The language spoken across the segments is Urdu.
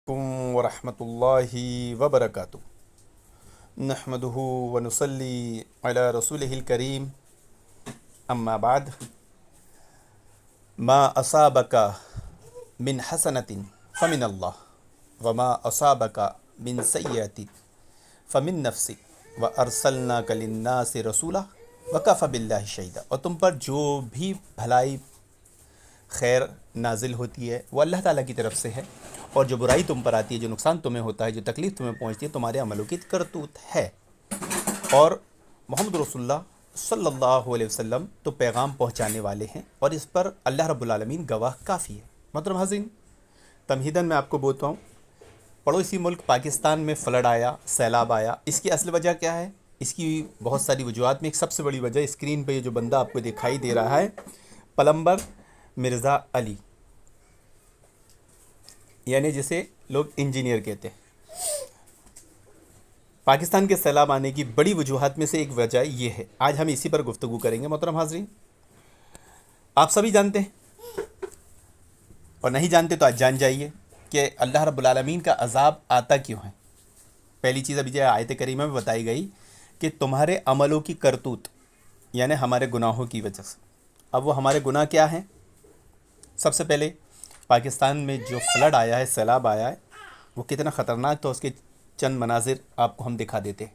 ورحمۃ اللہ وبرکاتہ نحمدہ ونصلی علی رسولہ الکریم اما بعد ما اصابک من حسنۃ فمن اللہ وما اصابک من سیئۃ فمن نفسک وارسلناک للناس رسولا وکفی باللہ شہیدا، اور تم پر جو بھی بھلائی خیر نازل ہوتی ہے وہ اللہ تعالیٰ کی طرف سے ہے، اور جو برائی تم پر آتی ہے، جو نقصان تمہیں ہوتا ہے، جو تکلیف تمہیں پہنچتی ہے، تمہارے عملوں کی کرتوت ہے۔ اور محمد رسول اللہ صلی اللہ علیہ وسلم تو پیغام پہنچانے والے ہیں، اور اس پر اللہ رب العالمین گواہ کافی ہے۔ محترم حاضرین، تمہیداً میں آپ کو بولتا ہوں، پڑوسی ملک پاکستان میں فلڈ آیا، سیلاب آیا، اس کی اصل وجہ کیا ہے؟ اس کی بہت ساری وجوہات میں ایک سب سے بڑی وجہ اسکرین پہ یہ جو بندہ آپ کو دکھائی دے رہا ہے، پلمبر مرزا علی، یعنی جسے لوگ انجینئر کہتے ہیں۔ پاکستان کے سیلاب آنے کی بڑی وجوہات میں سے ایک وجہ یہ ہے۔ آج ہم اسی پر گفتگو کریں گے۔ محترم حاضرین، آپ سبھی جانتے ہیں، اور نہیں جانتے تو آج جان جائیے کہ اللہ رب العالمین کا عذاب آتا کیوں ہے۔ پہلی چیز ابھی جو آیت کریمہ میں بتائی گئی کہ تمہارے عملوں کی کرتوت، یعنی ہمارے گناہوں کی وجہ سے۔ اب وہ ہمارے گناہ کیا ہیں؟ سب سے پہلے پاکستان میں جو فلڈ آیا ہے، سیلاب آیا ہے، وہ کتنا خطرناک تھا، اس کے چند مناظر آپ کو ہم دکھا دیتے ہیں۔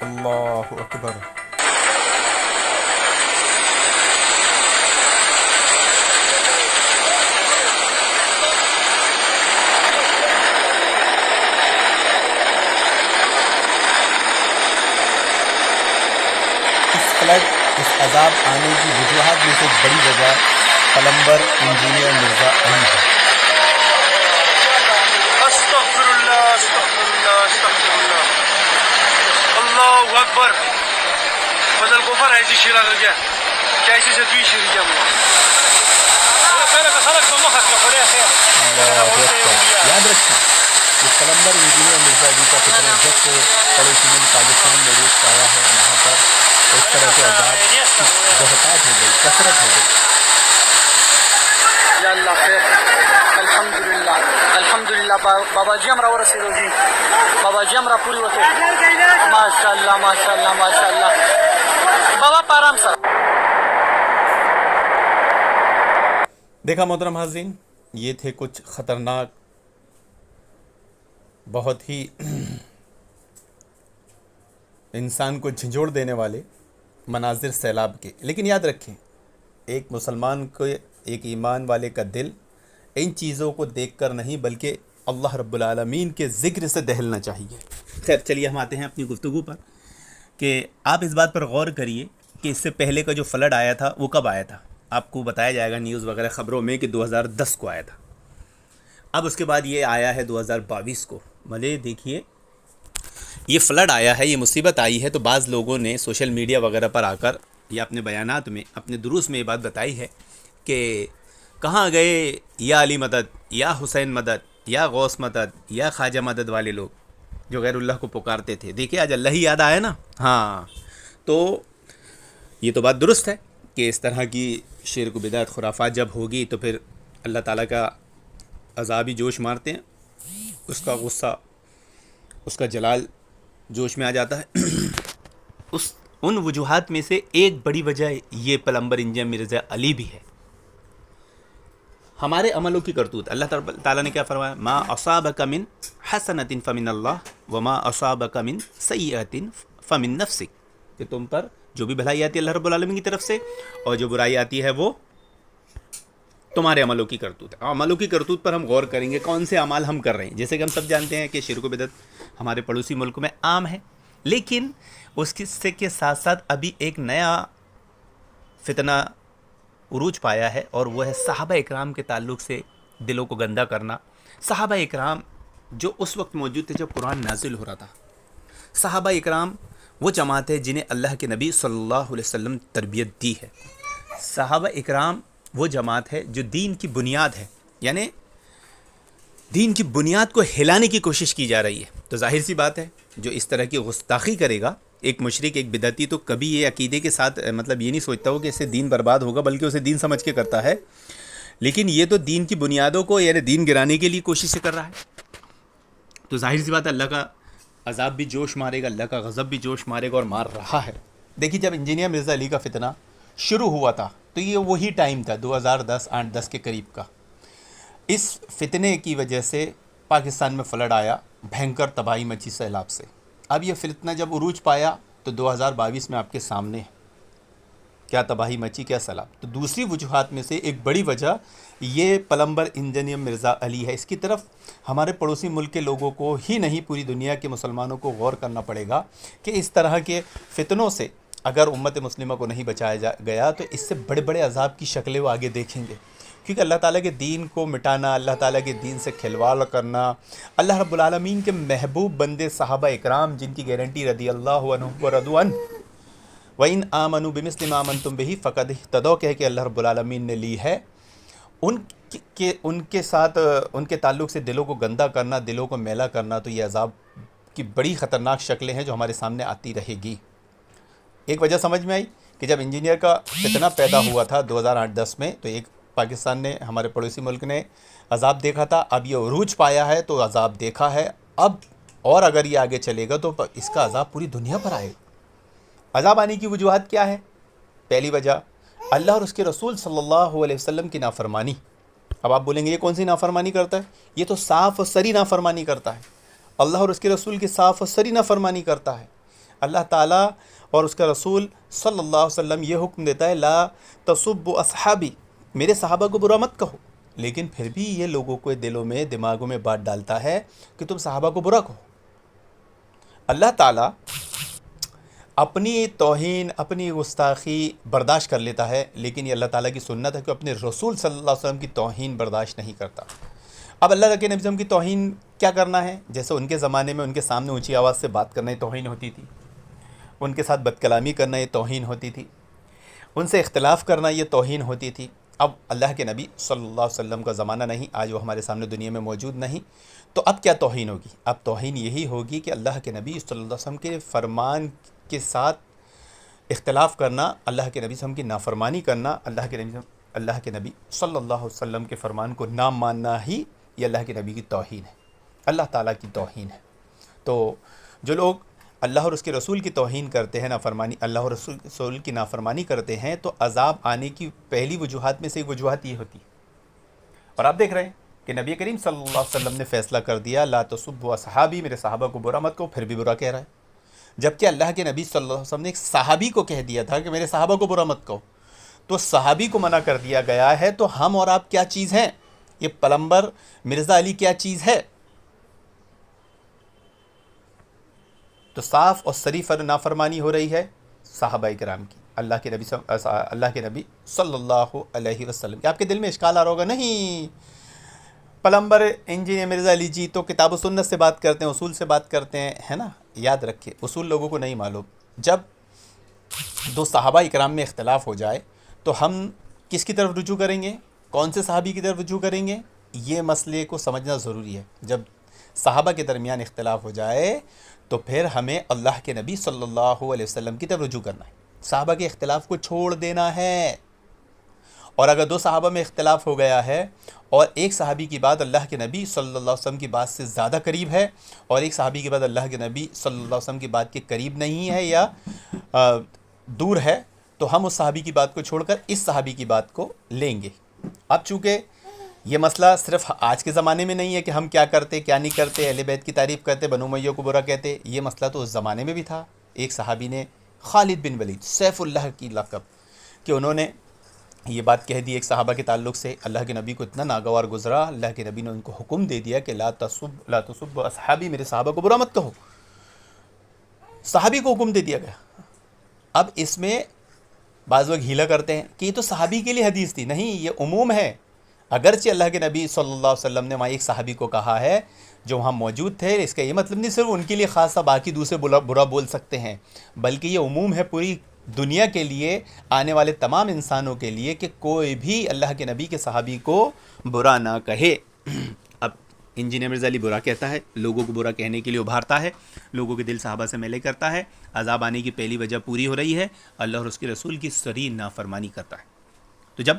اللہ اکبر۔ اس عذاب آنے کی وجوہات میں سے بڑی وجہ پلمبر انجینئر مرزا علی ہے۔ استغفر اللہ استغفر اللہ استغفر اللہ اللہ اکبر فضل گوفر ایسی شیرہ لگیا کیسی سے دوی شیری کیا موا یاد رکھیں کہ پلمبر انجینئر مرزا علی کا فتنہ جب سے پڑوسی ملک پاکستان میں روز پایا ہے، وہاں پر اس طرح کے عذاب کی بہتات ہو گئی، کثرت ہو گئی۔ یا اللہ خیر، الحمدللہ الحمدللہ بابا جی ہمارا ورسیدو جی، بابا جی ہمارا پوری ہوتے، ماشاءاللہ ماشاءاللہ ماشاءاللہ بابا پارام سر۔ دیکھا محترم حاضرین، یہ تھے کچھ خطرناک، بہت ہی انسان کو جھنجھوڑ دینے والے مناظر سیلاب کے۔ لیکن یاد رکھیں، ایک مسلمان کو، ایک ایمان والے کا دل ان چیزوں کو دیکھ کر نہیں بلکہ اللہ رب العالمین کے ذکر سے دہلنا چاہیے۔ خیر، چلیے ہم آتے ہیں اپنی گفتگو پر، کہ آپ اس بات پر غور کریے کہ اس سے پہلے کا جو فلڈ آیا تھا وہ کب آیا تھا۔ آپ کو بتایا جائے گا نیوز وغیرہ خبروں میں کہ 2010 کو آیا تھا۔ اب اس کے بعد یہ آیا ہے 2022 کو۔ بھلے دیکھیے، یہ فلڈ آیا ہے، یہ مصیبت آئی ہے، تو بعض لوگوں نے سوشل میڈیا وغیرہ پر آ کر یا اپنے بیانات میں، اپنے دروس میں یہ بات بتائی ہے کہ کہاں گئے یا علی مدد، یا حسین مدد، یا غوث مدد، یا خواجہ مدد والے لوگ جو غیر اللہ کو پکارتے تھے۔ دیکھیے آج اللہ ہی یاد آیا نا۔ ہاں، تو یہ تو بات درست ہے کہ اس طرح کی شرک و بدعت خرافات جب ہوگی تو پھر اللہ تعالیٰ کا عذابی جوش مارتے ہیں، اس کا غصہ، اس کا جلال جوش میں آ جاتا ہے۔ ان وجوہات میں سے ایک بڑی وجہ یہ پلمبر انجینئر مرزا علی بھی ہے۔ ہمارے عملوں کی کرتوت، اللہ تعالیٰ نے کیا فرمایا؟ ما اصابک من حسنۃ فمن اللہ وما اصابک من سیئۃ فمن نفسک، کہ تم پر جو بھی بھلائی آتی ہے اللہ رب العالمین کی طرف سے، اور جو برائی آتی ہے وہ تمہارے عملوں کی کرتوت ہے۔ عملوں کی کرتوت پر ہم غور کریں گے، کون سے اعمال ہم کر رہے ہیں۔ جیسے کہ ہم سب جانتے ہیں کہ شرک و بدعت ہمارے پڑوسی ملک میں عام ہے، لیکن اس کے ساتھ ساتھ ابھی ایک نیا فتنہ عروج پایا ہے، اور وہ ہے صحابہ اکرام کے تعلق سے دلوں کو گندہ کرنا۔ صحابہ اکرام جو اس وقت موجود تھے جب قرآن نازل ہو رہا تھا، صحابہ اکرام وہ جماعت ہے جنہیں اللہ کے نبی صلی اللہ علیہ وسلم تربیت دی ہے۔ صحابہ اکرام وہ جماعت ہے جو دین کی بنیاد ہے، یعنی دین کی بنیاد کو ہلانے کی کوشش کی جا رہی ہے۔ تو ظاہر سی بات ہے جو اس طرح کی گستاخی کرے گا، ایک مشرک ایک بدعتی، تو کبھی یہ عقیدے کے ساتھ مطلب یہ نہیں سوچتا ہو کہ اس سے دین برباد ہوگا، بلکہ اسے دین سمجھ کے کرتا ہے، لیکن یہ تو دین کی بنیادوں کو یعنی دین گرانے کے لیے کوشش کر رہا ہے۔ تو ظاہر سی بات ہے اللہ کا عذاب بھی جوش مارے گا، اللہ کا غضب بھی جوش مارے گا اور مار رہا ہے۔ دیکھیے جب انجینئر مرزا علی کا فتنہ شروع ہوا تھا تو یہ وہی ٹائم تھا 2010 8-10 کے قریب کا۔ اس فتنے کی وجہ سے پاکستان میں فلڈ آیا، بھینکر تباہی مچی سیلاب سے۔ اب یہ فتنہ جب عروج پایا تو 2022 میں آپ کے سامنے ہے کیا تباہی مچی، کیا سیلاب۔ تو دوسری وجوہات میں سے ایک بڑی وجہ یہ پلمبر انجینئر مرزا علی ہے۔ اس کی طرف ہمارے پڑوسی ملک کے لوگوں کو ہی نہیں، پوری دنیا کے مسلمانوں کو غور کرنا پڑے گا کہ اس طرح کے فتنوں سے اگر امت مسلمہ کو نہیں بچایا گیا تو اس سے بڑے بڑے عذاب کی شکلیں وہ آگے دیکھیں گے، کیونکہ اللہ تعالیٰ کے دین کو مٹانا، اللہ تعالیٰ کے دین سے کھلواڑ کرنا، اللہ رب العالمین کے محبوب بندے صحابہ اکرام جن کی گارنٹی رضی اللہ عنہم ورضوا عنہ وَإِنْ آمَنُوا بِمِثْلِ مَا آمَنْتُمْ بِهِ فَقَدِ اهْتَدَوْا کہہ کے اللہ رب العالمین نے لی ہے، ان کے ساتھ ان کے تعلق سے دلوں کو گندہ کرنا، دلوں کو میلا کرنا، تو یہ عذاب کی بڑی خطرناک شکلیں ہیں جو ہمارے سامنے آتی رہے گی۔ ایک وجہ سمجھ میں آئی کہ جب انجینئر کا فتنہ پیدا ہوا تھا 2008-10 میں، تو ایک پاکستان نے، ہمارے پڑوسی ملک نے عذاب دیکھا تھا، اب یہ عروج پایا ہے تو عذاب دیکھا ہے اب، اور اگر یہ آگے چلے گا تو اس کا عذاب پوری دنیا پر آئے گا۔ عذاب آنے کی وجوہات کیا ہے؟ پہلی وجہ اللہ اور اس کے رسول صلی اللہ علیہ وسلم کی نافرمانی۔ اب آپ بولیں گے یہ کون سی نافرمانی کرتا ہے؟ یہ تو صاف و سری نافرمانی کرتا ہے، اللہ اور اس کے رسول کی صاف و سری نافرمانی کرتا ہے۔ اللہ تعالیٰ اور اس کا رسول صلی اللہ علیہ وسلم یہ حکم دیتا ہے لا تسبوا اصحابی، میرے صحابہ کو برا مت کہو، لیکن پھر بھی یہ لوگوں کو دلوں میں دماغوں میں بات ڈالتا ہے کہ تم صحابہ کو برا کہو۔ اللہ تعالیٰ اپنی توہین، اپنی گستاخی برداشت کر لیتا ہے، لیکن یہ اللہ تعالیٰ کی سنت ہے کہ اپنے رسول صلی اللہ علیہ وسلم کی توہین برداشت نہیں کرتا۔ اب اللہ کے نبی صلی اللہ علیہ وسلم کی توہین کیا کرنا ہے؟ جیسے ان کے زمانے میں ان کے سامنے اونچی آواز سے بات کرنا یہ توہین ہوتی تھی، ان کے ساتھ بد کلامی کرنا یہ توہین ہوتی تھی، ان سے اختلاف کرنا یہ توہین ہوتی تھی۔ اب اللہ کے نبی صلی اللہ علیہ وسلم کا زمانہ نہیں، آج وہ ہمارے سامنے دنیا میں موجود نہیں، تو اب کیا توہین ہوگی؟ اب توہین یہی ہوگی کہ اللہ کے نبی صلی اللہ علیہ وسلم کے فرمان کے ساتھ اختلاف کرنا، اللہ کے نبی صلی اللہ علیہ وسلم کی نافرمانی کرنا، اللہ کے نبی صلی اللہ علیہ وسلم کے فرمان کو نہ ماننا ہی یہ اللہ کے نبی کی توہین ہے، اللہ تعالیٰ کی توہین ہے۔ تو جو لوگ اللہ اور اس کے رسول کی توہین کرتے ہیں، نافرمانی، اللہ اور رسول کی نافرمانی کرتے ہیں، تو عذاب آنے کی پہلی وجوہات میں سے ایک وجوہات یہ ہوتی ہے۔ اور آپ دیکھ رہے ہیں کہ نبی کریم صلی اللہ علیہ وسلم نے فیصلہ کر دیا لا تسبوا اصحابی، میرے صحابہ کو برا مت کہو، پھر بھی برا کہہ رہا ہے، جبکہ اللہ کے نبی صلی اللہ علیہ وسلم نے ایک صحابی کو کہہ دیا تھا کہ میرے صحابہ کو برا مت کہو، تو صحابی کو منع کر دیا گیا ہے، تو ہم اور آپ کیا چیز ہیں؟ یہ پلمبر مرزا علی کیا چیز ہے؟ تو صاف اور صریح نافرمانی ہو رہی ہے صحابہ کرام کی، اللہ کے نبی صلی اللہ علیہ وسلم کی۔ آپ کے دل میں اشکال آ رہا ہوگا، نہیں پلمبر انجینئر مرزا علی جی تو کتاب و سنت سے بات کرتے ہیں، اصول سے بات کرتے ہیں، ہے نا؟ یاد رکھیں اصول لوگوں کو نہیں معلوم۔ جب دو صحابہ اکرام میں اختلاف ہو جائے تو ہم کس کی طرف رجوع کریں گے؟ کون سے صحابی کی طرف رجوع کریں گے؟ یہ مسئلے کو سمجھنا ضروری ہے۔ جب صحابہ کے درمیان اختلاف ہو جائے تو پھر ہمیں اللہ کے نبی صلی اللہ علیہ وسلم کی طرف رجوع کرنا ہے، صحابہ کے اختلاف کو چھوڑ دینا ہے۔ اور اگر دو صحابہ میں اختلاف ہو گیا ہے اور ایک صحابی کی بات اللہ کے نبی صلی اللہ علیہ وسلم کی بات سے زیادہ قریب ہے اور ایک صحابی کی بات اللہ کے نبی صلی اللہ علیہ وسلم کی بات کے قریب نہیں ہے یا دور ہے، تو ہم اس صحابی کی بات کو چھوڑ کر اس صحابی کی بات کو لیں گے۔ اب چونکہ یہ مسئلہ صرف آج کے زمانے میں نہیں ہے کہ ہم کیا کرتے کیا نہیں کرتے، اہل بیت کی تعریف کرتے، بنو امیہ کو برا کہتے، یہ مسئلہ تو اس زمانے میں بھی تھا۔ ایک صحابی نے خالد بن ولید سیف اللہ کی لقب کہ انہوں نے یہ بات کہہ دی ایک صحابہ کے تعلق سے، اللہ کے نبی کو اتنا ناگوار گزرا، اللہ کے نبی نے ان کو حکم دے دیا کہ لا تسب اصحابی، میرے صحابہ کو برا مت کہو، صحابی کو حکم دے دیا گیا۔ اب اس میں بعض لوگ ہیلا کرتے ہیں کہ یہ تو صحابی کے لیے حدیث تھی، نہیں، یہ عموم ہے۔ اگرچہ اللہ کے نبی صلی اللہ علیہ وسلم نے وہاں ایک صحابی کو کہا ہے جو وہاں موجود تھے، اس کا یہ مطلب نہیں صرف ان کے لیے خاص تھا باقی دوسرے برا بول سکتے ہیں، بلکہ یہ عموم ہے پوری دنیا کے لیے، آنے والے تمام انسانوں کے لیے، کہ کوئی بھی اللہ کے نبی کے صحابی کو برا نہ کہے۔ اب انجینئر مرزا علی برا کہتا ہے، لوگوں کو برا کہنے کے لیے ابھارتا ہے، لوگوں کے دل صحابہ سے میلے کرتا ہے، عذاب آنے کی پہلی وجہ پوری ہو رہی ہے، اللہ اور اس کے رسول کی صریح نافرمانی کرتا ہے۔ تو جب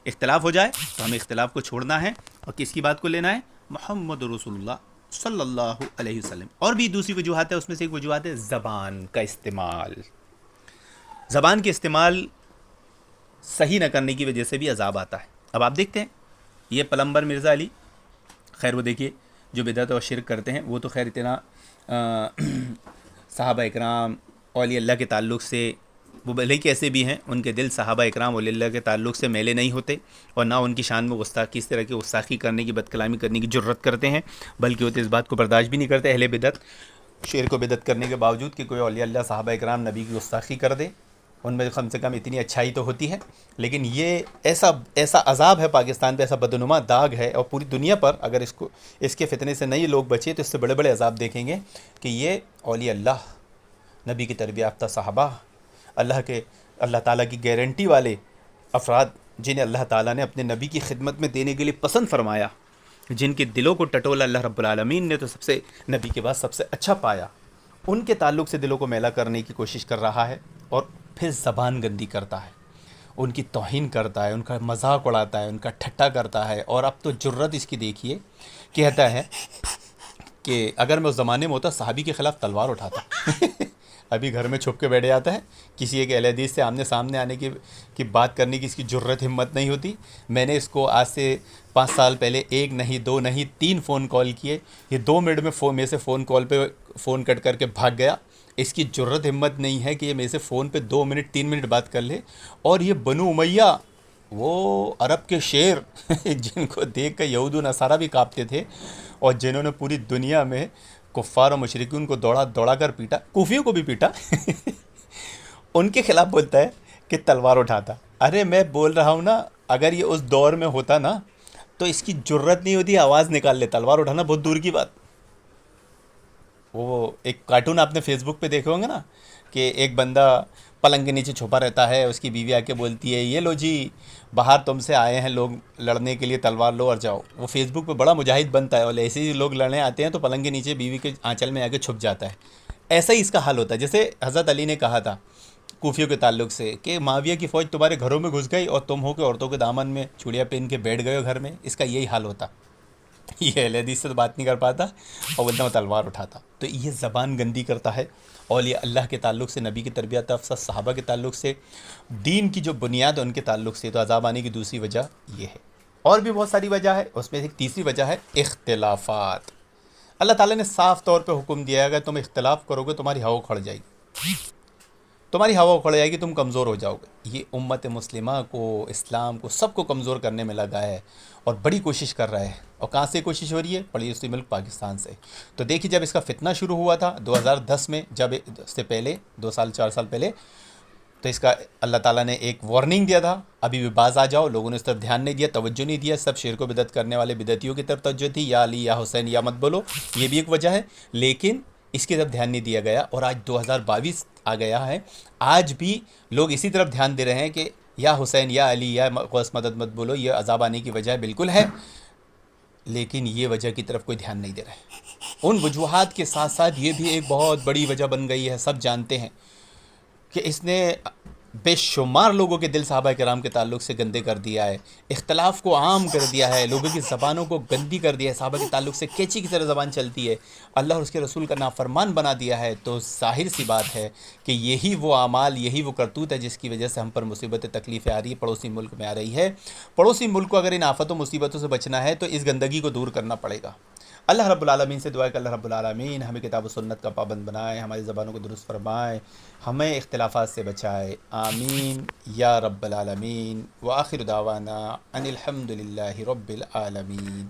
اختلاف ہو جائے تو ہمیں اختلاف کو چھوڑنا ہے، اور کس کی بات کو لینا ہے؟ محمد رسول اللہ صلی اللہ علیہ وسلم۔ اور بھی دوسری وجوہات ہے، اس میں سے ایک وجوہات ہے زبان کا استعمال۔ زبان کے استعمال صحیح نہ کرنے کی وجہ سے بھی عذاب آتا ہے۔ اب آپ دیکھتے ہیں یہ پلمبر مرزا علی، خیر وہ دیکھیے جو بدعت اور شرک کرتے ہیں وہ تو خیر اتنا صحابہ اکرام اولیاء اللہ کے تعلق سے، وہ بھلے کیسے بھی ہیں، ان کے دل صحابہ اکرام اولیاء اللہ کے تعلق سے میلے نہیں ہوتے، اور نہ ان کی شان میں گستاخی، اس طرح کی گستاخی کرنے کی، بد کلامی کرنے کی جرت کرتے ہیں، بلکہ وہ تو اس بات کو برداشت بھی نہیں کرتے اہل بدعت، شرک و بدعت کرنے کے باوجود کہ کوئی اولیاء اللہ صحابہ اکرام نبی کی گستاخی کر دے، ان میں کم سے کم اتنی اچھائی تو ہوتی ہے۔ لیکن یہ ایسا عذاب ہے پاکستان پہ، ایسا بدنما داغ ہے، اور پوری دنیا پر اگر اس کے فتنے سے نہیں لوگ بچے تو اس سے بڑے بڑے عذاب دیکھیں گے، کہ یہ اولیاء اللہ، نبی کی تربیت یافتہ صحابہ، اللہ تعالیٰ کی گارنٹی والے افراد، جنہیں اللہ تعالیٰ نے اپنے نبی کی خدمت میں دینے کے لیے پسند فرمایا، جن کے دلوں کو ٹٹولا اللہ رب العالمین نے تو سب سے نبی کے بعد سب سے اچھا پایا، ان کے تعلق سے دلوں کو میلا کرنے کی کوشش کر رہا ہے، اور پھر زبان گندی کرتا ہے، ان کی توہین کرتا ہے، ان کا مذاق اڑاتا ہے، ان کا ٹھٹا کرتا ہے۔ اور اب تو جرت اس کی دیکھیے، کہتا ہے کہ اگر میں اس زمانے میں ہوتا صحابی کے خلاف تلوار اٹھاتا۔ ابھی گھر میں چھپ کے بیٹھ جاتا ہے، کسی ایک اہل حدیث سے آمنے سامنے آنے کی بات کرنے کی اس کی جرت ہمت نہیں ہوتی۔ میں نے اس کو آج سے 5 سال پہلے 1 نہیں 2 نہیں 3 فون کال کیے، یہ 2 منٹ میں سے فون کال پہ فون کٹ کر کے بھاگ گیا۔ اس کی جرت ہمت نہیں ہے کہ یہ میرے سے فون پہ 2 منٹ 3 منٹ بات کر لے۔ اور یہ بنو امیہ، وہ عرب کے شیر جن کو دیکھ کر یہود و نصارہ بھی کانپتے تھے، اور جنہوں نے پوری دنیا میں کفار و مشرکین کو دوڑا کر پیٹا، کوفیوں کو بھی پیٹا، ان کے خلاف بولتا ہے کہ تلوار اٹھاتا۔ ارے میں بول رہا ہوں نا، اگر یہ اس دور میں ہوتا نا تو اس کی جرت نہیں ہوتی آواز نکال لے، تلوار اٹھانا بہت دور کی بات۔ وہ ایک کارٹون آپ نے فیس بک پہ دیکھے ہوں گے نا، کہ ایک بندہ پلنگ کے نیچے چھپا رہتا ہے، اس کی بیوی آ کے بولتی ہے یہ لو جی باہر تم سے آئے ہیں لوگ لڑنے کے لیے، تلوار لو اور جاؤ۔ وہ فیس بک پہ بڑا مجاہد بنتا ہے، اور ایسے ہی لوگ لڑنے آتے ہیں تو پلنگ کے نیچے بیوی کے آنچل میں آ کے چھپ جاتا ہے۔ ایسا ہی اس کا حال ہوتا ہے، جیسے حضرت علی نے کہا تھا کوفیوں کے تعلق سے کہ معاویہ کی فوج تمہارے گھروں میں گھس گئی اور تم ہو کے عورتوں کے دامن میں چوڑیاں پہن کے بیٹھ گئے ہو گھر میں، اس کا یہی حال ہوتا۔ یہ اہل حدیث سے تو بات نہیں کر پاتا اور بولتا میں تلوار اٹھاتا۔ تو یہ زبان گندی کرتا ہے، اولیاء اللہ کے تعلق سے، نبی کی تربیت یافتہ صحابہ کے تعلق سے، دین کی جو بنیاد ہے ان کے تعلق سے۔ تو عذاب آنے کی دوسری وجہ یہ ہے، اور بھی بہت ساری وجہ ہے، اس میں ایک تیسری وجہ ہے اختلافات۔ اللہ تعالیٰ نے صاف طور پہ حکم دیا ہے اگر تم اختلاف کرو گے تمہاری ہوا کھڑ جائے گی، تمہاری ہوا کھڑ جائے گی، تم کمزور ہو جاؤ گے۔ یہ امت مسلمہ کو، اسلام کو، سب کو کمزور کرنے میں لگا ہے، اور بڑی کوشش کر رہا ہے۔ اور کہاں سے کوشش ہو رہی ہے؟ پڑوسی ملک پاکستان سے۔ تو دیکھیے جب اس کا فتنہ شروع ہوا تھا 2010 میں، جب اس سے پہلے 4 سال پہلے، تو اس کا اللہ تعالیٰ نے ایک وارننگ دیا تھا، ابھی بھی باز آ جاؤ۔ لوگوں نے اس طرف دھیان نہیں دیا، توجہ نہیں دیا، سب شرک و بدعت کرنے والے بدعتیوں کی طرف توجہ تھی، یا علی یا حسین یا مت بولو، یہ بھی ایک وجہ ہے، لیکن اس کی طرف دھیان نہیں دیا گیا۔ اور آج 2022 آ گیا ہے، آج بھی لوگ اسی طرف دھیان دے رہے ہیں کہ یا حسین یا علی یا غوث مدد مت بولو، یہ عذاب آنے کی وجہ بالکل ہے، لیکن یہ وجہ کی طرف کوئی دھیان نہیں دے رہا ہے۔ ان وجوہات کے ساتھ ساتھ یہ بھی ایک بہت بڑی وجہ بن گئی ہے، سب جانتے ہیں کہ اس نے بے شمار لوگوں کے دل صحابہ کرام کے تعلق سے گندے کر دیا ہے، اختلاف کو عام کر دیا ہے، لوگوں کی زبانوں کو گندی کر دیا ہے، صحابہ کے تعلق سے کیچی کی طرح زبان چلتی ہے، اللہ اور اس کے رسول کا نافرمان بنا دیا ہے۔ تو ظاہر سی بات ہے کہ یہی وہ اعمال، یہی وہ کرتوت ہے جس کی وجہ سے ہم پر مصیبت تکلیفیں آ رہی ہے، پڑوسی ملک میں آ رہی ہے۔ پڑوسی ملک کو اگر ان آفت و مصیبتوں سے بچنا ہے تو اس گندگی کو دور کرنا پڑے گا۔ اللہ رب العالمین سے دعا ہے کہ اللہ رب العالمین ہمیں کتاب و سنت کا پابند بنائے، ہماری زبانوں کو درست فرمائے، ہمیں اختلافات سے بچائے، آمین یا رب العالمین۔ وآخر دعوانا ان الحمد للہ رب العالمین۔